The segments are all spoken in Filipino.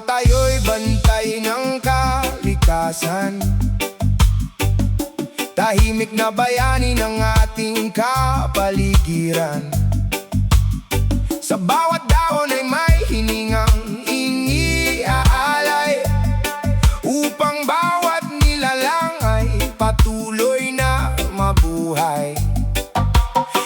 tayo'y bantay ng kalikasan. Tahimik na bayani ng ating kapaligiran. Sa bawat dahon ay may hiningang iniaalay, upang bawat nilalang ay patuloy na mabuhay.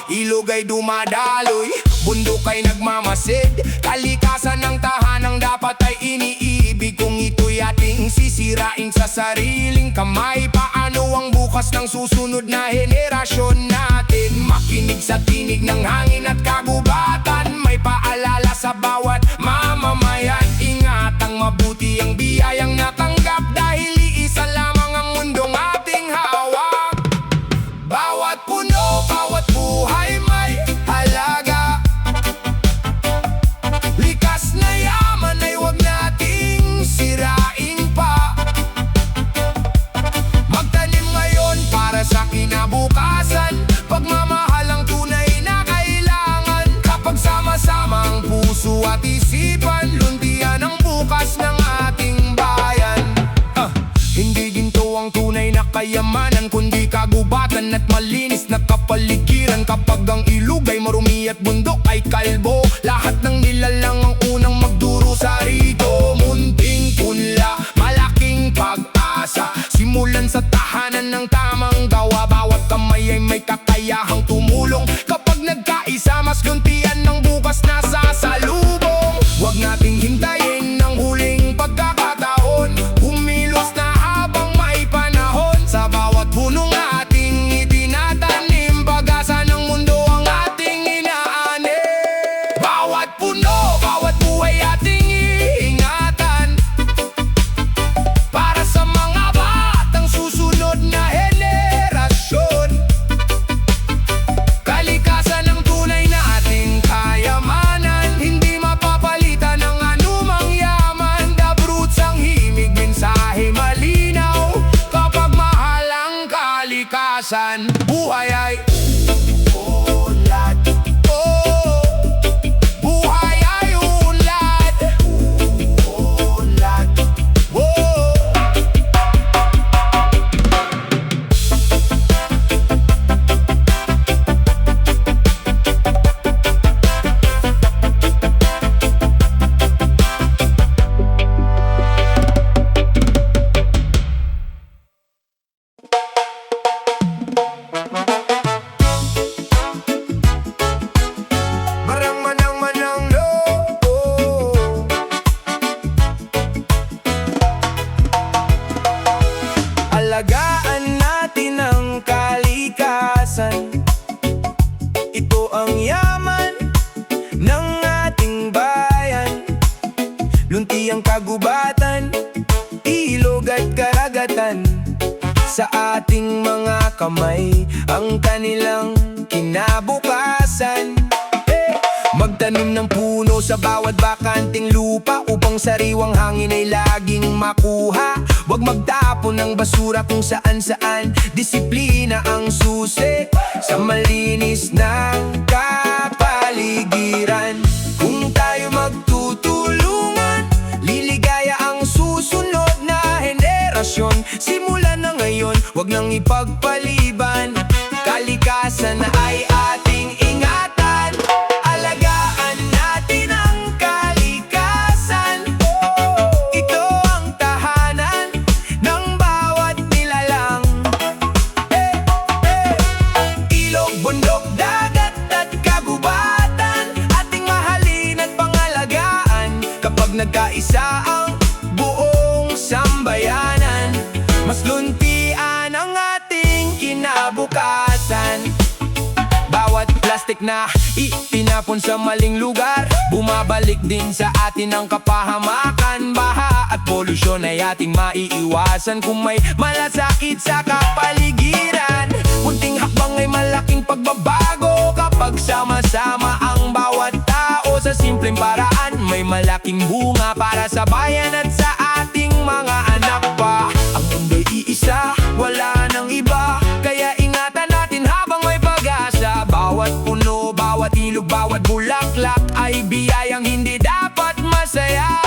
Ilog ay dumadaloy, bundok ay nagmamasid. Kalikasan ng tahanang dapat ay iniibig. Kung ito'y ating sisirain sa sariling kamay, paano ang bukas ng susunod na henerasyon natin? Makinig sa tinig ng hangin at kagubatan, may paalala sa bawat mamamayan. Ingatang mabuti ang biyayang natanggap, dahil iisa lamang ang mundong ating hawak. Bawat puno, bawat buhay may halaga. Likas na yaman ay huwag nating sirain pa. Magtanim ngayon para sa kinabukasan, pagmamahal ang tunay na kailangan. Kapag sama-sama ang puso at isipan, luntian ang bukas ng ating bayan. Hindi ginto ang tunay na kayamanan, kundi kagubatan at malinis na kapaligiran. Kapag ang ilog ay marumi at bundok ay kalbo, lahat ng nilalang ang unang magdurusa rito. Munting punla, malaking pag-asa, simulan sa tahanan ng tamang gawa. Bawat kamay ay may kakayahang tumulong. Kapag nagkaisa, mas luntian ng bukas na sasalubong. Huwag nating hintayin ng huling pagkakataon, kumilos na habang may panahon. Sa bawat punong ating itinatanim, pag-asa ng mundo ang ating inaani. Bawat puno, bawat buhay ating iingatan, para sa mga batang susunod na henerasyon. Kalikasan ang tunay na ating kayamanan, hindi mapapalitan ng anumang yaman. The roots ang himig, mensahe malinaw. Kapag mahal ang kalikasan, buhay ay unlad. Oh, buhay ay unlad. Unlad. Oh. Marang manang loob, alagaan natin ang kalikasan. Ito ang yaman ng ating bayan. Lunti ang kagubatan, ilog at karagatan. Sa ating mga kamay ang kanilang kinabukasan. Magtanim ng puno sa bawat bakanting lupa, upang sariwang hangin ay laging makuha. Huwag magtapon ng basura kung saan-saan, disiplina ang susi sa malinis na kapaligiran. Kung tayo magtutulungan, liligaya ang susunod na henerasyon. Simulan na ngayon, huwag nang ipagpaliban. Kalikasan na ay ating ingatan, alagaan natin ang kalikasan. Ito ang tahanan ng bawat nilalang. Ilog, bundok, dagat at kagubatan, ating mahalin at pangalagaan. Kapag nagkaisa ang buong sambayanan, mas luntian ang ating kinabukasan. Bawat plastik na itinapon sa maling lugar, bumabalik din sa atin ang kapahamakan. Baha at polusyon ay ating maiiwasan kung may malasakit sa kapaligiran. Munting hakbang ay malaking pagbabago, kapag sama-sama ang bawat tao. Sa simpleng paraan, may malaking bunga para sa bayan at sa ating mga anak pa. Ang mundo'y iisa, wala nang iba, kaya ingatan natin habang may pag-asa. Bawat puno, bawat ilog, bawat bulaklak ay biyayang hindi dapat masaya.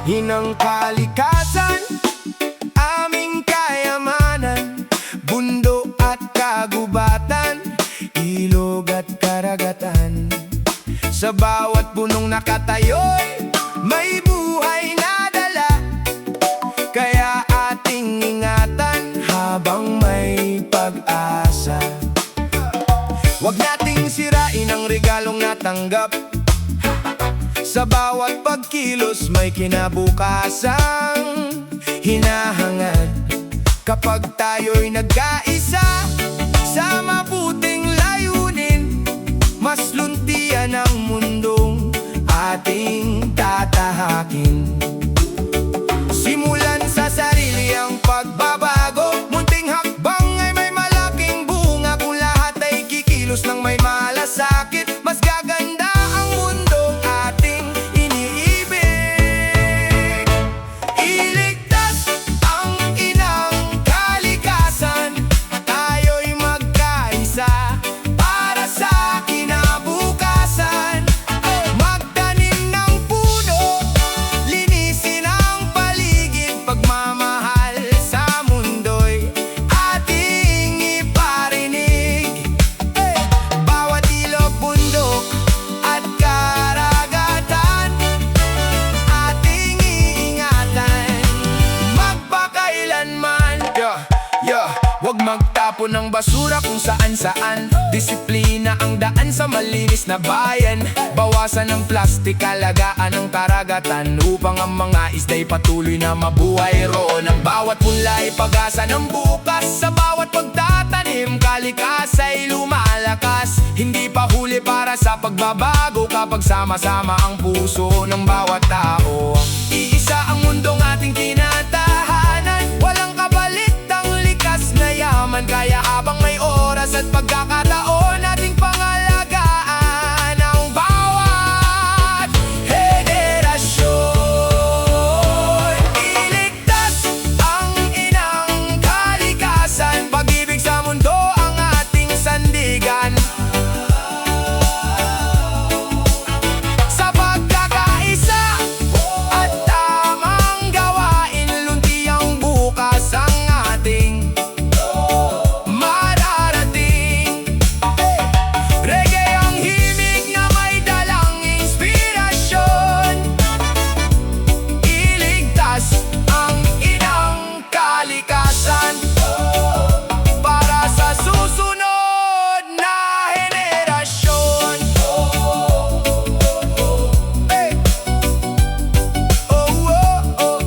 Hinang kalikasan, aming kayamanan, bundok at kagubatan, ilog at karagatan. Sa bawat punong nakatayo'y may buhay na dala, kaya ating ingatan habang may pag-asa. Huwag nating sirain ang regalong natanggap, sa bawat pagkilos may kinabukasang hinahangad. Kapag tayo'y nagkaisa sa mabuting layunin, mas luntian ang mundong ating tatahakin. Simulan sa sarili ang pagbabago, munting hakbang ay may malaking bunga. Kung lahat ay kikilos ng may malasakit, mas gaganda ang mundong ating iniibig. Iligtas ang inang kalikasan, tayo'y magkaisa para sa kinabukasan. Magtanim ng puno, linisin ang paligid, pagmamahal sa mundo'y ating iparinig. Bawat ilog, bundok at karagatan, ating iingatan magpakailanman. Huwag magtapon ng basura kung saan-saan, disiplina ang daan sa malinis na bayan. Bawasan ng plastik, alagaan ang karagatan, upang ang mga isda'y patuloy na mabuhay roon. Ang bawat punla ay pag-asa ng bukas, sa bawat pagtatanim kalikas ay lumalakas. Hindi pa huli para sa pagbabago, kapag sama-sama ang puso ng bawat tao. Iisa ang mundong ating tinatahanan, walang kapalit ang likas na yaman. Kaya habang may oras at pagkakataon, ating pangalagaan ang bawat henerasyon. Iligtas ang inang kalikasan, pag-ibig sa mundo ang ating sandigan. Sa pagkakaisa at tamang gawain, lunti ang bukas ang ating mararating. Reggae ang himig na may dalang inspirasyon. Iligtas ang inang kalikasan para sa susunod na henerasyon. Hey! Oh, oh, oh,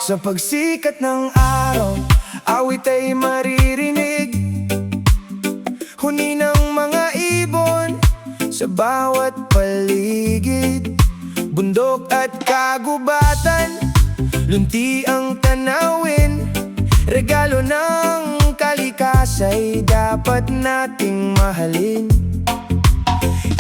Sa pagsikat ng araw, awit ay maririnig, huni ng mga ibon sa bawat paligid. Bundok at kagubatan, lunti ang tanawin, regalo ng kalikas ay dapat nating mahalin.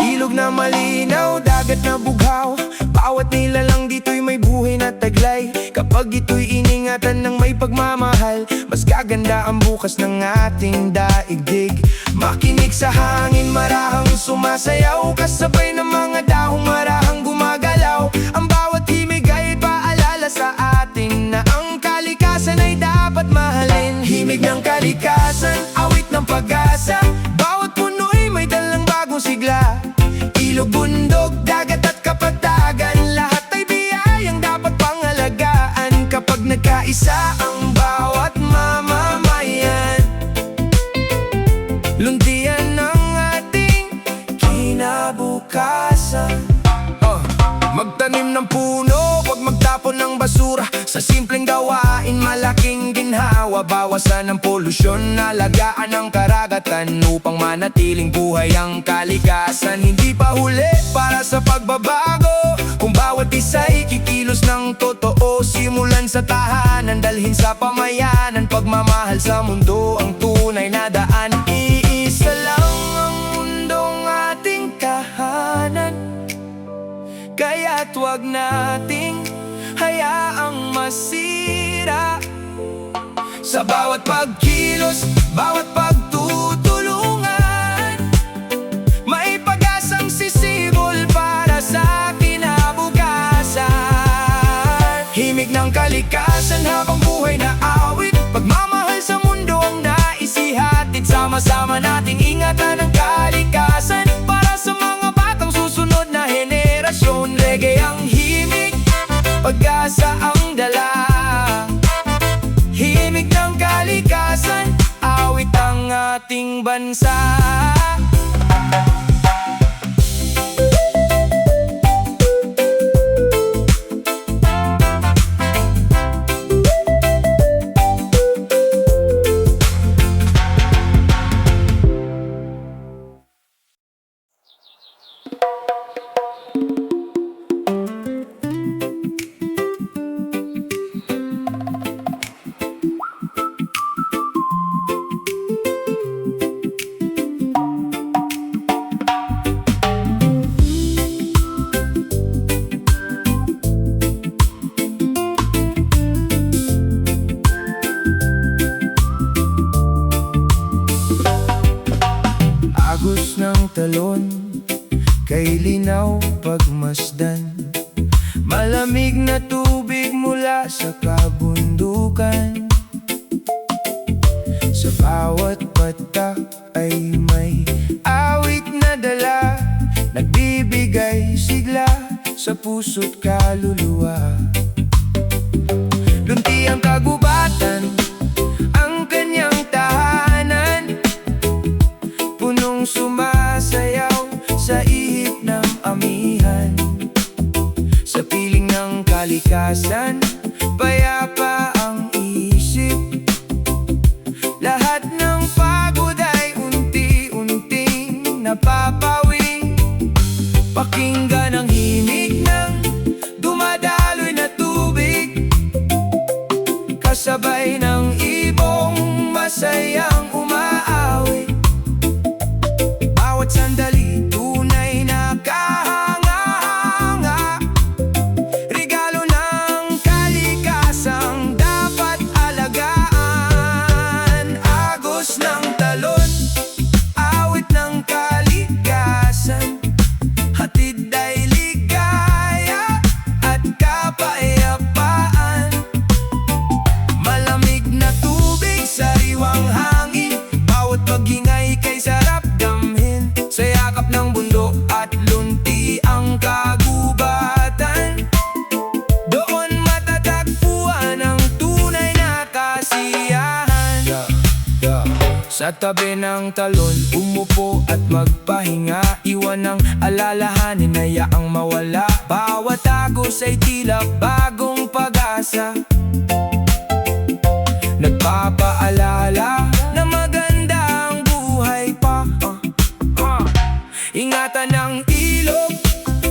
Ilog na malinaw, dagat na bughaw, bawat nilalang dito'y may buhay na taglay. Kapag ito'y iningatan ng may pagmamahal, mas gaganda ang bukas ng ating daigdig. Makinig sa hangin, marahang sumasayaw, kasabay ng mga dahong marahang gumagalaw. Ang bawat himig ay paalala sa atin na ang kalikasan ay dapat mahalin. Himig ng kalikasan, awit ng pag-asa, bawat puno'y may dalang bagong sigla. Ilog, bundok, dagat at kapatagan, lahat ay biyayang dapat pangalagaan. Kapag nagkaisa ang bawat mamamayan, luntian ang ating kinabukasan. Magtanim ng puno, huwag magtapon ng basura, sa simpleng gawain malaking ginhawa. Bawasan ang polusyon, alagaan ang karagatan, upang manatiling buhay ang kalikasan. Hindi pa huli para sa sa pagbabago, kung bawat isa'y kikilos ng totoo. Simulan sa tahanan, dalhin sa pamayanan, pagmamahal sa mundo ang tunay na daan. Iisa lang ang mundong ating kahanan, kaya't huwag nating hayaang masira. Sa bawat pagkilos, bawat pagtutulungan, may pag-asang sisibol para sa kinabukasan. Himig ng kalikasan habang buhay na awit, pagmamahal sa mundo ang naisihatid. Sama-sama nating ingatan ang kalikasan para sa mga batang susunod na henerasyon. Reggae ang himig, pag-asa ang dala. Himig ng kalikasan, awit ang ating bansa. Agos ng talon, kay linaw pagmasdan, malamig na tubig mula sa kabundukan. Sa bawat patak ay may awit na dala, nagbibigay sigla sa puso't kaluluwa. Lunti ang kagubatan, ang kanyang tahanan, punong sumasayaw sa ihip ng amihan. Sa piling ng kalikasan, payapa ang isip, lahat ng pagod ay unti-unting napapawi. Pakinggan ang himig ng dumadaloy na tubig, kasabay ng ibong masayang umaawit. Bawat sandali, tunay na kahanga-hanga, regalo ng kalikasang dapat alagaan. Agos ng talon, awit ng kalikasan, hatid ay ligaya at kapayapaan. Malamig na tubig, sariwang hangin, bawat paghingay kay sarap damhin. Sa yakap ng bundok at lunti ang kagubatan, doon matatagpuan ang tunay na kasiyahan. Sa tabi ng talon, umupo at magpahinga, iwan ang alalahanin, hayaang mawala. Bawat agos ay tila bagong pag-asa, nagpapaalala na maganda ang buhay pa. Ingatan ng ilog,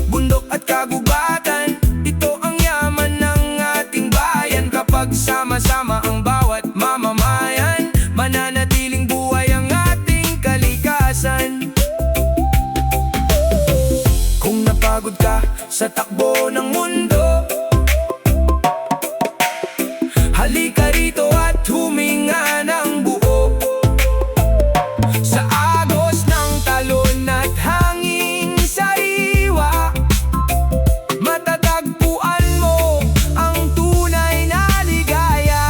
bundok at kagubatan, ito ang yaman ng ating bayan. Kapag sama-sama ang bawat mamamayan, mananatiling buhay ang ating kalikasan. Kung napagod ka sa takbo ng mundo, halika rito at huminga ng buo. Sa agos ng talon at hangin sariwa, matatagpuan mo ang tunay na ligaya.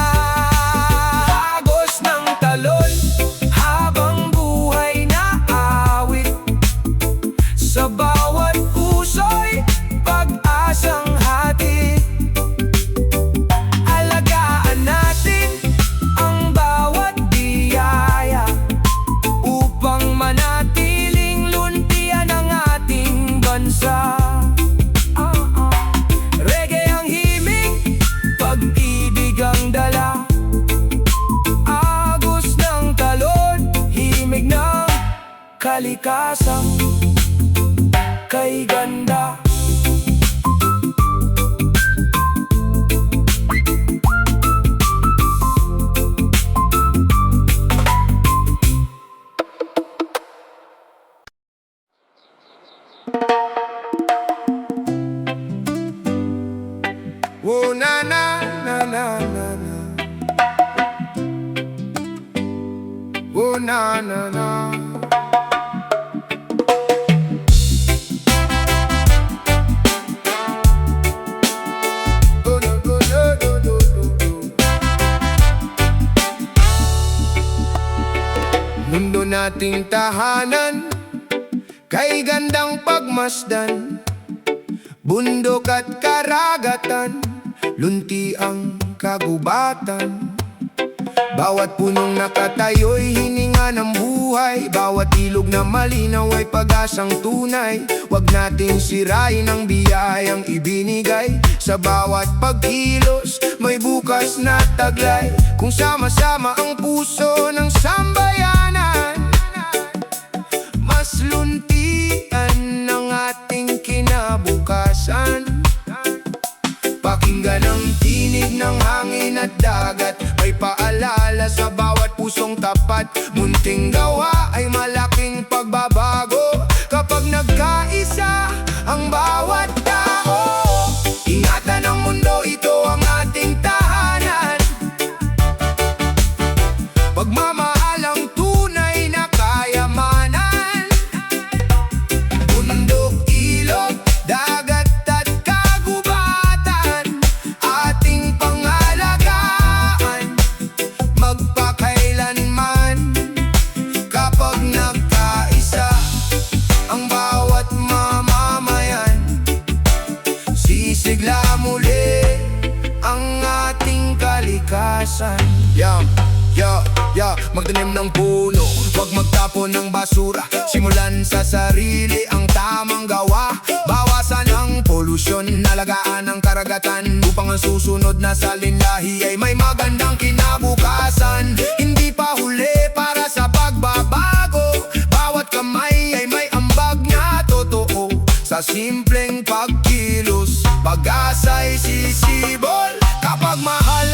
Agos ng talon, habang buhay na awit, sa bawat puso'y pag-asang hatid. Alagaan natin ang bawat biyaya, upang manatiling luntian ang ating bansa. Reggae ang himig, pag-ibig ang dala. Agos ng talon, himig ng kalikasan, kay ganda. Oh na na na na na na. Oh na na na. Oh, no, no, no, no, no, no. Mundo nating tahanan, kay gandang pagmasdan, bundok at karagatan, lunti ang kagubatan. Bawat punong nakatayo'y hininga ng buhay, bawat ilog na malinaw ay pag-asang tunay. Huwag nating sirain ang biyayang ibinigay, sa bawat pagkilos may bukas na taglay. Kung sama-sama ang puso ng sambayanan, mas luntian ang ating kinabukasan. Pakinggan ang tinig ng hangin at dagat, may paalala sa bawat pusong tapat. Munting gawa ay malaking pagbabago kapag nagkaisa ang bawat tao. Ingatan ang mundo, ito ang ating tahanan. Pagmamahal ang tunay na kayamanan. Bundok, ilog, dagat at kagubatan, ating pangalagaan magpakailanman. Kapag nagkaisa ang bawat mamamayan, sisigla muli ang ating kalikasan. Magtanim ng puno, huwag magtapon ng basura. Simulan sa sarili ang tamang gawa. Bawasan ang polusyon, alagaan ang karagatan, upang ang susunod na salinlahi ay may magandang kinabukasan. Hindi pa huli para sa pagbabago, bawat kamay ay may ambag na totoo. Sa simpleng pagkilos, pag-asa'y sisibol. Kapag mahal